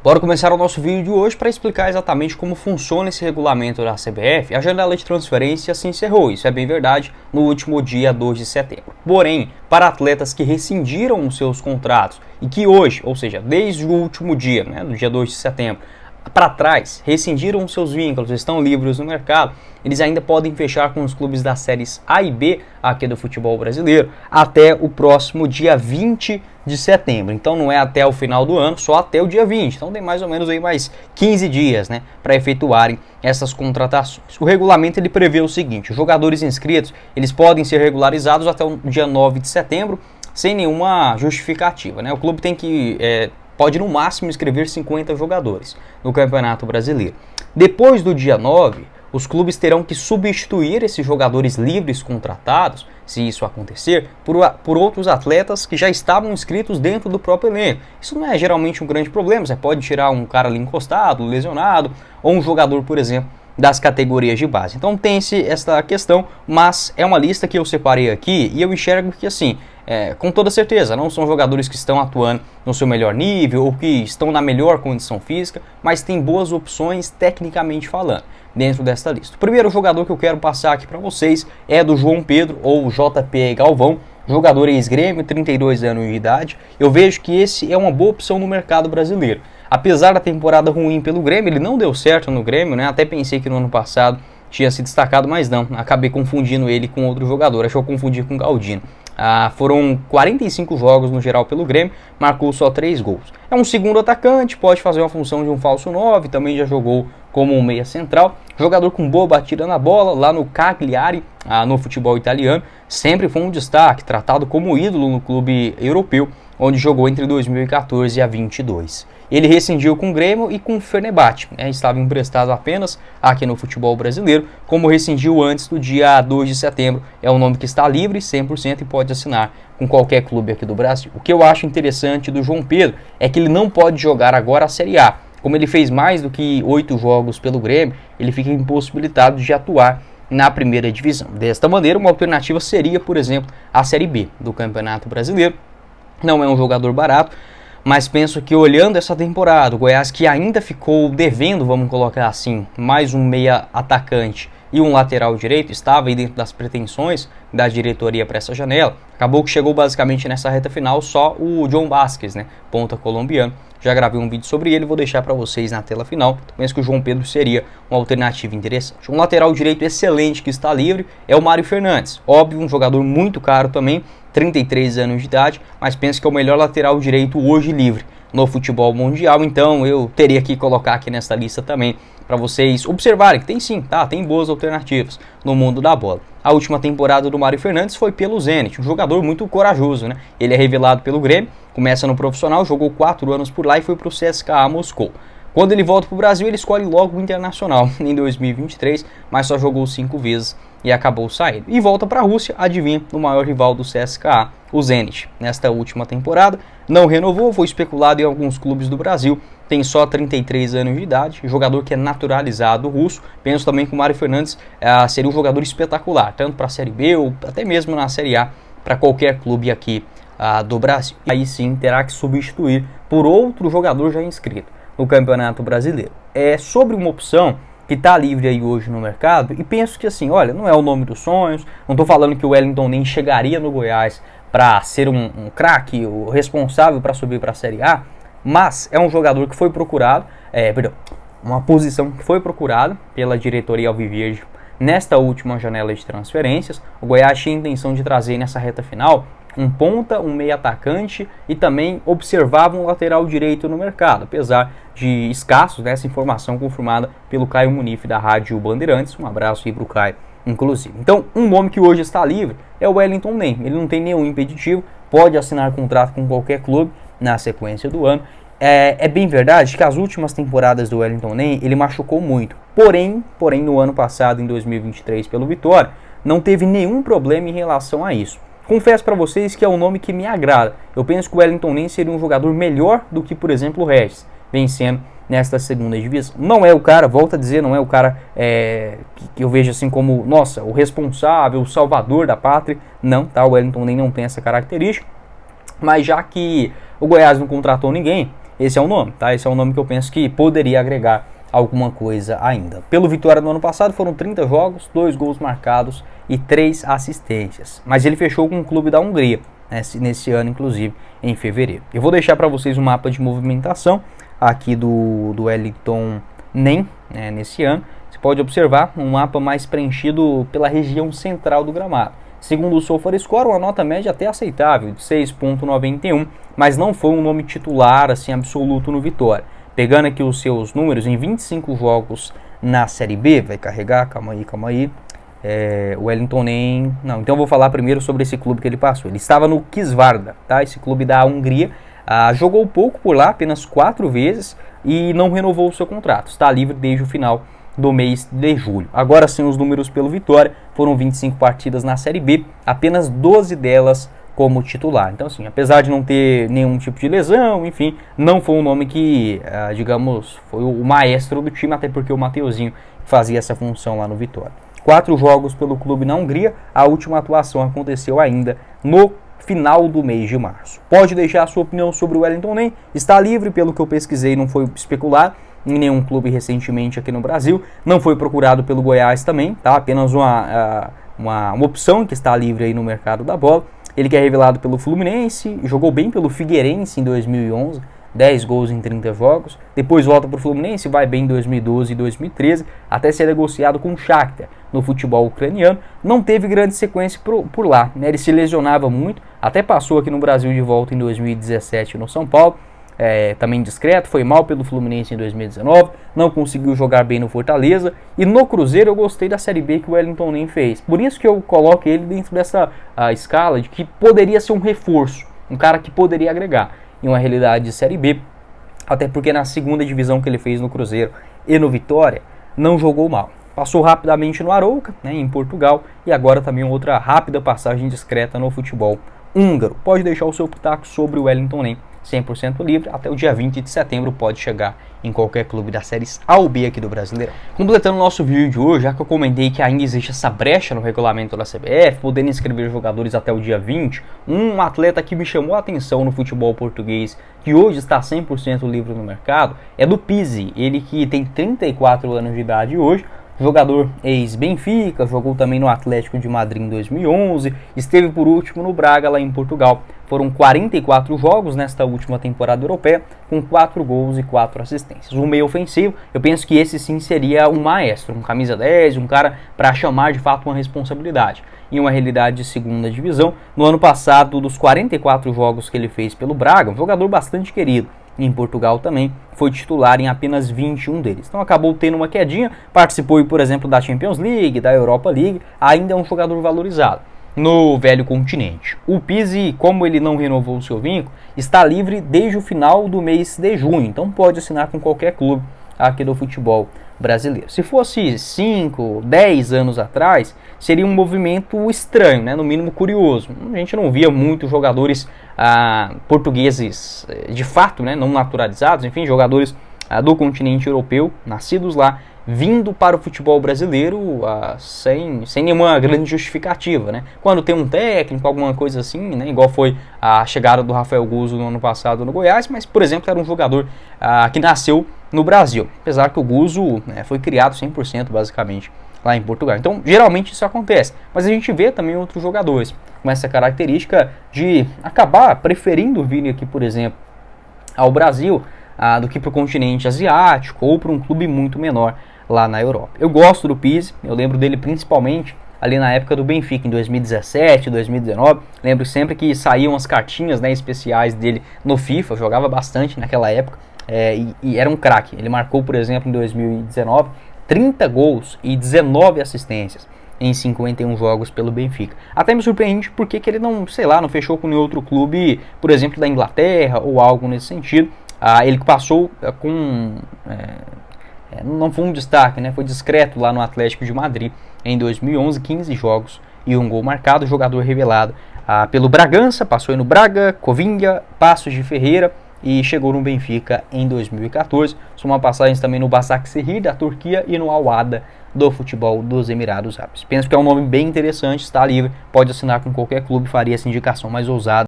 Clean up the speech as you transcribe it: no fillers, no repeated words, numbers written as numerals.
Bora começar o nosso vídeo de hoje para explicar exatamente como funciona esse regulamento da CBF. A janela de transferência se encerrou, isso é bem verdade, no último dia 2 de setembro. Porém, para atletas que rescindiram os seus contratos e que hoje, ou seja, desde o último dia, do dia 2 de setembro, para trás, rescindiram seus vínculos, estão livres no mercado, eles ainda podem fechar com os clubes das séries A e B aqui do futebol brasileiro até o próximo dia 20 de setembro. Então não é até o final do ano, só até o dia 20. Então tem mais ou menos aí mais 15 dias, para efetuarem essas contratações. O regulamento ele prevê o seguinte: os jogadores inscritos, eles podem ser regularizados até o dia 9 de setembro sem nenhuma justificativa, O clube tem que pode no máximo inscrever 50 jogadores no Campeonato Brasileiro. Depois do dia 9, os clubes terão que substituir esses jogadores livres contratados, se isso acontecer, por outros atletas que já estavam inscritos dentro do próprio elenco. Isso não é geralmente um grande problema, você pode tirar um cara ali encostado, lesionado, ou um jogador, por exemplo, das categorias de base. Então tem-se esta questão, mas é uma lista que eu separei aqui e eu enxergo que assim, com toda certeza, não são jogadores que estão atuando no seu melhor nível ou que estão na melhor condição física, mas tem boas opções tecnicamente falando dentro desta lista. O primeiro jogador que eu quero passar aqui para vocês é do João Pedro, ou JP Galvão, jogador ex-Grêmio, 32 anos de idade. Eu vejo que esse é uma boa opção no mercado brasileiro. Apesar da temporada ruim pelo Grêmio, ele não deu certo no Grêmio, Até pensei que no ano passado tinha se destacado, mas não. Acabei confundindo ele com outro jogador, acho que eu confundi com o Galdino. Foram 45 jogos no geral pelo Grêmio, marcou só 3 gols. É um segundo atacante, pode fazer uma função de um falso 9, também já jogou como um meia central. Jogador com boa batida na bola, lá no Cagliari, no futebol italiano. Sempre foi um destaque, tratado como ídolo no clube europeu, onde jogou entre 2014 a 2022. Ele rescindiu com o Grêmio e com o Fenerbahçe, estava emprestado apenas aqui no futebol brasileiro, como rescindiu antes do dia 2 de setembro, é um nome que está livre 100% e pode assinar com qualquer clube aqui do Brasil. O que eu acho interessante do João Pedro é que ele não pode jogar agora a Série A. Como ele fez mais do que 8 jogos pelo Grêmio, ele fica impossibilitado de atuar na primeira divisão. Desta maneira, uma alternativa seria, por exemplo, a Série B do Campeonato Brasileiro. Não é um jogador barato, mas penso que olhando essa temporada, o Goiás que ainda ficou devendo, vamos colocar assim, mais um meia atacante e um lateral direito, estava aí dentro das pretensões da diretoria para essa janela. Acabou que chegou basicamente nessa reta final só o John Vasquez, ponta colombiano. Já gravei um vídeo sobre ele, vou deixar para vocês na tela final. Penso que o João Pedro seria uma alternativa interessante. Um lateral direito excelente que está livre é o Mário Fernandes. Óbvio, um jogador muito caro também, 33 anos de idade, mas penso que é o melhor lateral direito hoje livre no futebol mundial. Então eu teria que colocar aqui nessa lista também para vocês observarem que tem sim, tem boas alternativas no mundo da bola. A última temporada do Mário Fernandes foi pelo Zenit, um jogador muito corajoso, Ele é revelado pelo Grêmio, começa no profissional, jogou 4 anos por lá e foi para o CSKA Moscou. Quando ele volta para o Brasil, ele escolhe logo o Internacional em 2023, mas só jogou 5 vezes e acabou saindo. E volta para a Rússia, adivinha, no maior rival do CSKA, o Zenit. Nesta última temporada, não renovou, foi especulado em alguns clubes do Brasil, tem só 33 anos de idade, jogador que é naturalizado russo. Penso também que o Mário Fernandes seria um jogador espetacular, tanto para a Série B ou até mesmo na Série A, para qualquer clube aqui do Brasil. Aí sim terá que substituir por outro jogador já inscrito no Campeonato Brasileiro. É sobre uma opção que está livre aí hoje no mercado, e penso que assim, olha, não é o nome dos sonhos, não estou falando que o Wellington nem chegaria no Goiás para ser um craque, o responsável para subir para a Série A, mas é um jogador que foi procurado, uma posição que foi procurada pela diretoria alviverde nesta última janela de transferências. O Goiás tinha a intenção de trazer nessa reta final um ponta, um meia atacante e também observava um lateral direito no mercado, apesar de escassos, essa informação confirmada pelo Caio Munif da Rádio Bandeirantes. Um abraço aí para o Caio, inclusive. Então, um nome que hoje está livre é o Wellington Nem. Ele não tem nenhum impeditivo, pode assinar contrato com qualquer clube na sequência do ano. É bem verdade que as últimas temporadas do Wellington Nem, ele machucou muito. Porém, no ano passado, em 2023, pelo Vitória, não teve nenhum problema em relação a isso. Confesso para vocês que é um nome que me agrada. Eu penso que o Wellington Nem seria um jogador melhor do que, por exemplo, o Regis, vencendo nesta segunda divisão. Não é o cara, volto a dizer, não é o cara que eu vejo assim como, nossa, o responsável, o salvador da pátria. Não, o Wellington Nem não tem essa característica. Mas já que o Goiás não contratou ninguém, esse é o nome, tá? Esse é o nome que eu penso que poderia agregar alguma coisa ainda. Pelo Vitória no ano passado foram 30 jogos, 2 gols marcados e 3 assistências. Mas ele fechou com o clube da Hungria, nesse ano inclusive, em fevereiro. Eu vou deixar para vocês um mapa de movimentação aqui do Wellington Nem, nesse ano. Você pode observar um mapa mais preenchido pela região central do gramado. Segundo o SofaScore, uma nota média até aceitável, de 6,91, mas não foi um nome titular assim absoluto no Vitória. Pegando aqui os seus números, em 25 jogos na Série B, vai carregar, calma aí, o Wellington Nem... Não, então eu vou falar primeiro sobre esse clube que ele passou. Ele estava no Kisvárda, tá? Esse clube da Hungria, jogou pouco por lá, apenas 4 vezes, e não renovou o seu contrato. Está livre desde o final do mês de julho. Agora sim, os números pelo Vitória, foram 25 partidas na Série B, apenas 12 delas como titular. Então assim, apesar de não ter nenhum tipo de lesão, enfim, não foi um nome que, digamos, foi o maestro do time, até porque o Mateuzinho fazia essa função lá no Vitória. 4 jogos pelo clube na Hungria, a última atuação aconteceu ainda no final do mês de março. Pode deixar a sua opinião sobre o Wellington Nem, está livre, pelo que eu pesquisei, não foi especular em nenhum clube recentemente aqui no Brasil, não foi procurado pelo Goiás também, tá? Apenas uma opção que está livre aí no mercado da bola. Ele que é revelado pelo Fluminense, jogou bem pelo Figueirense em 2011, 10 gols em 30 jogos. Depois volta para o Fluminense, vai bem em 2012 e 2013, até ser negociado com o Shakhtar no futebol ucraniano. Não teve grande sequência por lá, né? Ele se lesionava muito, até passou aqui no Brasil de volta em 2017 no São Paulo. Também discreto, foi mal pelo Fluminense em 2019, não conseguiu jogar bem no Fortaleza, e no Cruzeiro eu gostei da Série B que o Wellington Nem fez. Por isso que eu coloco ele dentro dessa escala de que poderia ser um reforço, um cara que poderia agregar em uma realidade de Série B, até porque na segunda divisão que ele fez no Cruzeiro e no Vitória, não jogou mal. Passou rapidamente no Arouca, em Portugal, e agora também outra rápida passagem discreta no futebol húngaro. Pode deixar o seu pitaco sobre o Wellington Nem, 100% livre, até o dia 20 de setembro pode chegar em qualquer clube das séries A ou B aqui do Brasileirão. Completando o nosso vídeo de hoje, já que eu comentei que ainda existe essa brecha no regulamento da CBF, podendo inscrever jogadores até o dia 20, um atleta que me chamou a atenção no futebol português, que hoje está 100% livre no mercado, é do Pizzi, ele que tem 34 anos de idade hoje, jogador ex-Benfica, jogou também no Atlético de Madrid em 2011, esteve por último no Braga lá em Portugal. Foram 44 jogos nesta última temporada europeia, com 4 gols e 4 assistências. Um meio ofensivo, eu penso que esse sim seria um maestro, um camisa 10, um cara para chamar de fato uma responsabilidade. Em uma realidade de segunda divisão, no ano passado, dos 44 jogos que ele fez pelo Braga, um jogador bastante querido, em Portugal também, foi titular em apenas 21 deles. Então acabou tendo uma quedinha, participou, por exemplo, da Champions League, da Europa League, ainda é um jogador valorizado no velho continente. O Pizzi, como ele não renovou o seu vínculo, está livre desde o final do mês de junho, então pode assinar com qualquer clube aqui do futebol brasileiro. Se fosse 5, 10 anos atrás, seria um movimento estranho, no mínimo curioso. A gente não via muitos jogadores portugueses de fato, não naturalizados, enfim, jogadores do continente europeu, nascidos lá, vindo para o futebol brasileiro sem nenhuma grande justificativa, Quando tem um técnico, alguma coisa assim, igual foi a chegada do Rafael Guzzo no ano passado no Goiás, mas, por exemplo, era um jogador que nasceu no Brasil, apesar que o Guzzo foi criado 100% basicamente lá em Portugal. Então, geralmente isso acontece, mas a gente vê também outros jogadores com essa característica de acabar preferindo vir aqui, por exemplo, ao Brasil do que para o continente asiático ou para um clube muito menor lá na Europa. Eu gosto do Pizzi, eu lembro dele principalmente ali na época do Benfica, em 2017, 2019, lembro sempre que saíam as cartinhas especiais dele no FIFA, jogava bastante naquela época, e era um craque. Ele marcou, por exemplo, em 2019, 30 gols e 19 assistências em 51 jogos pelo Benfica. Até me surpreende porque que ele não fechou com nenhum outro clube, por exemplo, da Inglaterra ou algo nesse sentido. Ele passou não foi um destaque, foi discreto lá no Atlético de Madrid em 2011, 15 jogos e 1 gol marcado, jogador revelado pelo Bragança, passou aí no Braga, Covilhã, Paços de Ferreira e chegou no Benfica em 2014, soma passagens também no Başakşehir da Turquia e no Al-Wahda do futebol dos Emirados Árabes. Penso que é um nome bem interessante, está livre, pode assinar com qualquer clube, faria essa indicação mais ousada